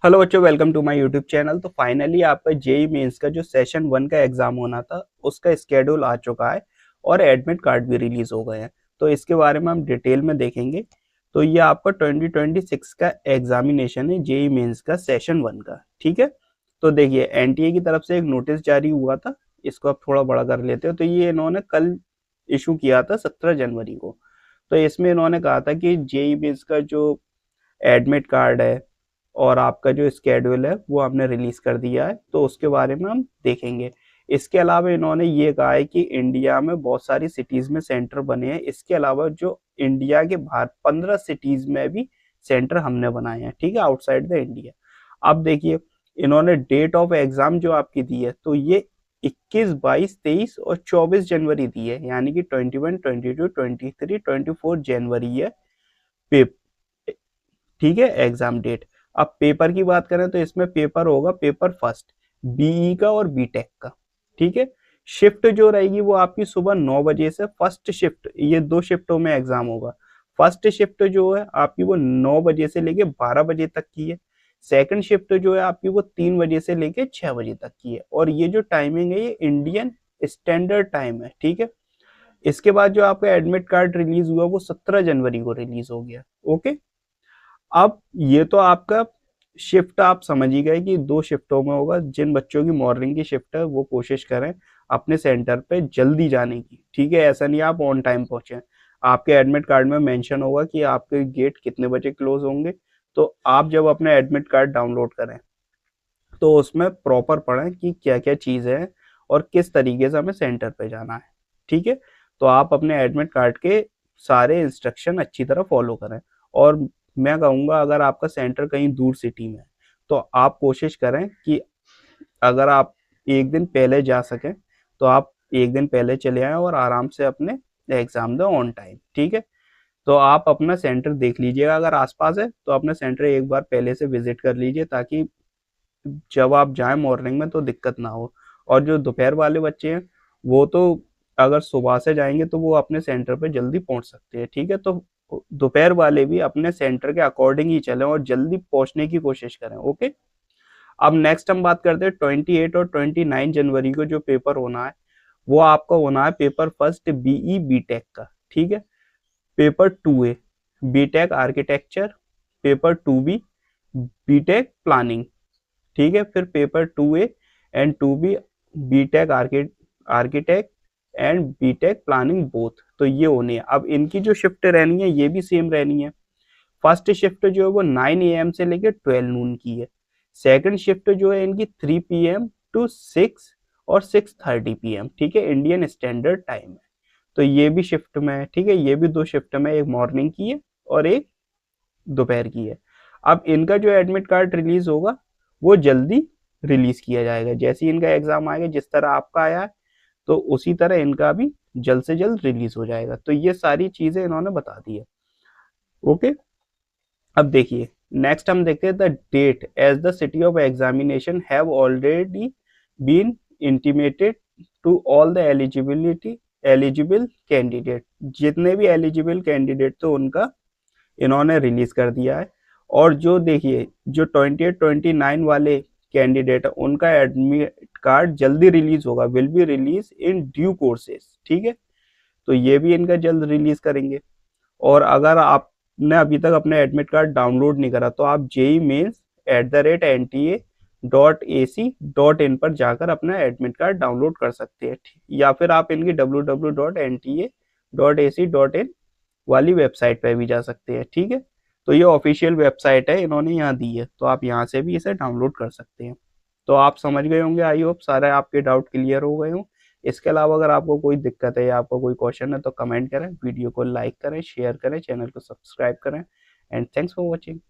Hello बच्चों, welcome to my YouTube channel. तो finally आपका जेई मेंस का जो सेशन 1 का एग्जाम होना था उसका स्केड्यूल आ चुका है और एडमिट कार्ड भी रिलीज हो गए हैं। तो इसके बारे में हम डिटेल में देखेंगे। तो ये आपका 2026 का एग्जामिनेशन है, जेई मेंस का सेशन 1 का। ठीक है, तो देखिए एनटीए की तरफ से एक नोटिस जारी हुआ था। इसको आप थोड़ा बड़ा कर लेते हो तो ये इन्होंने कल इशू किया था 17 जनवरी को। तो इसमें इन्होंने कहा था कि जेई मेंस का जो एडमिट कार्ड है और आपका जो स्केड्यूल है वो आपने रिलीज कर दिया है, तो उसके बारे में हम देखेंगे। इसके अलावा इन्होंने ये कहा है कि इंडिया में बहुत सारी सिटीज में सेंटर बने हैं। इसके अलावा जो इंडिया के बाहर 15 सिटीज में भी सेंटर हमने बनाए हैं, ठीक है, आउटसाइड द इंडिया। अब देखिए इन्होंने डेट ऑफ एग्जाम जो आपकी दी है, तो ये 21, 22, 23 और 24 जनवरी दी है, यानी कि 21, 22, 23, 24 जनवरी है पेप ठीक है एग्जाम डेट। अब पेपर की बात करें तो इसमें पेपर होगा पेपर फर्स्ट बीई का और बीटेक का। ठीक है, शिफ्ट जो रहेगी वो आपकी सुबह 9 बजे से फर्स्ट शिफ्ट, ये दो शिफ्टों में एग्जाम होगा। फर्स्ट शिफ्ट जो है आपकी वो 9 बजे से लेके 12 बजे तक की है। सेकंड शिफ्ट जो है आपकी वो 3 बजे से लेके 6 बजे तक की है, और ये जो टाइमिंग है ये इंडियन स्टैंडर्ड टाइम है। ठीक है, इसके बाद जो आपका एडमिट कार्ड रिलीज हुआ वो 17 जनवरी को रिलीज हो गया। ओके, अब ये तो आपका शिफ्ट आप समझ ही गए कि दो शिफ्टों में होगा। जिन बच्चों की मॉर्निंग की शिफ्ट है वो कोशिश करें अपने सेंटर पे जल्दी जाने की। ठीक है, ऐसा नहीं आप ऑन टाइम पहुंचे। आपके एडमिट कार्ड में मेंशन होगा कि आपके गेट कितने बजे क्लोज होंगे। तो आप जब अपना एडमिट कार्ड डाउनलोड करें तो उसमें प्रॉपर पढ़ें कि क्या क्या चीज़ें हैं और किस तरीके से हमें सेंटर पे जाना है। ठीक है, तो आप अपने एडमिट कार्ड के सारे इंस्ट्रक्शन अच्छी तरह फॉलो करें। और मैं कहूँगा अगर आपका सेंटर कहीं दूर सिटी में है तो आप कोशिश करें कि अगर आप एक दिन पहले जा सकें तो आप एक दिन पहले चले आएं और आराम से अपने एग्जाम दें ऑन टाइम। ठीक है, तो आप अपना सेंटर देख लीजिएगा, अगर आसपास है तो अपना सेंटर एक बार पहले से विजिट कर लीजिए ताकि जब आप जाएं मॉर्निंग में तो दिक्कत ना हो। और जो दोपहर वाले बच्चे हैं वो तो अगर सुबह से जाएंगे तो वो अपने सेंटर पे जल्दी पहुंच सकते हैं। ठीक है, तो दोपहर वाले भी अपने सेंटर के अकॉर्डिंग ही चलें और जल्दी पहुंचने की कोशिश करें। ओके, अब नेक्स्ट हम बात करते हैं 28 और 29 जनवरी को जो पेपर होना है वो आपका होना है पेपर फर्स्ट बीई बीटेक का। ठीक है, paper 2A BTech architecture, paper 2B BTech planning. ठीक है, फिर paper 2A and 2B BTech architect and BTech planning both. तो ये होनी है। अब इनकी जो शिफ्ट रहनी है ये भी सेम रहनी है। फर्स्ट शिफ्ट जो है वो 9 AM से लेकर 12 नून की है। सेकंड शिफ्ट जो है इनकी 3 PM टू 6 और 6:30 PM, ठीक है, इंडियन स्टैंडर्ड टाइम है। तो ये भी शिफ्ट में है। ठीक है, ये भी दो शिफ्ट में, एक मॉर्निंग की है और एक दोपहर की है। अब इनका जो एडमिट कार्ड रिलीज होगा वो जल्दी रिलीज किया जाएगा। जैसे ही इनका एग्जाम आएगा, जिस तरह आपका आया है तो उसी तरह इनका भी जल्द से जल्द रिलीज हो जाएगा। तो ये सारी चीजें इन्होंने बता दी है। ओके, अब देखिए नेक्स्ट हम देखते हैं the date as the city of examination have already been intimated to all the eligible candidate. जितने भी एलिजिबल कैंडिडेट थे उनका इन्होंने रिलीज कर दिया है। और जो देखिए जो 28, 29 वाले कैंडिडेट है उनका एडमिट कार्ड जल्दी रिलीज होगा, will be release in due courses. ठीक है, तो ये भी इनका जल्द रिलीज करेंगे। और अगर आपने अभी तक अपना एडमिट कार्ड डाउनलोड नहीं करा तो आप JEE-NTA.AC.in पर जाकर अपना एडमिट कार्ड डाउनलोड कर सकते हैं, या फिर आप इनकी www.nta.ac.in वाली वेबसाइट पे भी जा सकते हैं। ठीक है, तो ये ऑफिशियल वेबसाइट है, इन्होंने यहाँ दी है, तो आप यहाँ से भी इसे डाउनलोड कर सकते हैं। तो आप समझ गए होंगे, आई होप सारे आपके डाउट क्लियर हो गए हों। इसके अलावा अगर आपको कोई दिक्कत है या आपका कोई क्वेश्चन है तो कमेंट करें, वीडियो को लाइक करें, शेयर करें, चैनल को सब्सक्राइब करें। And thanks for watching.